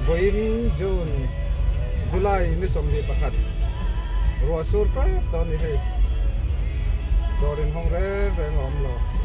Buim June July ni somni pakat ruasur pa to ni he dorin hong re ngom lo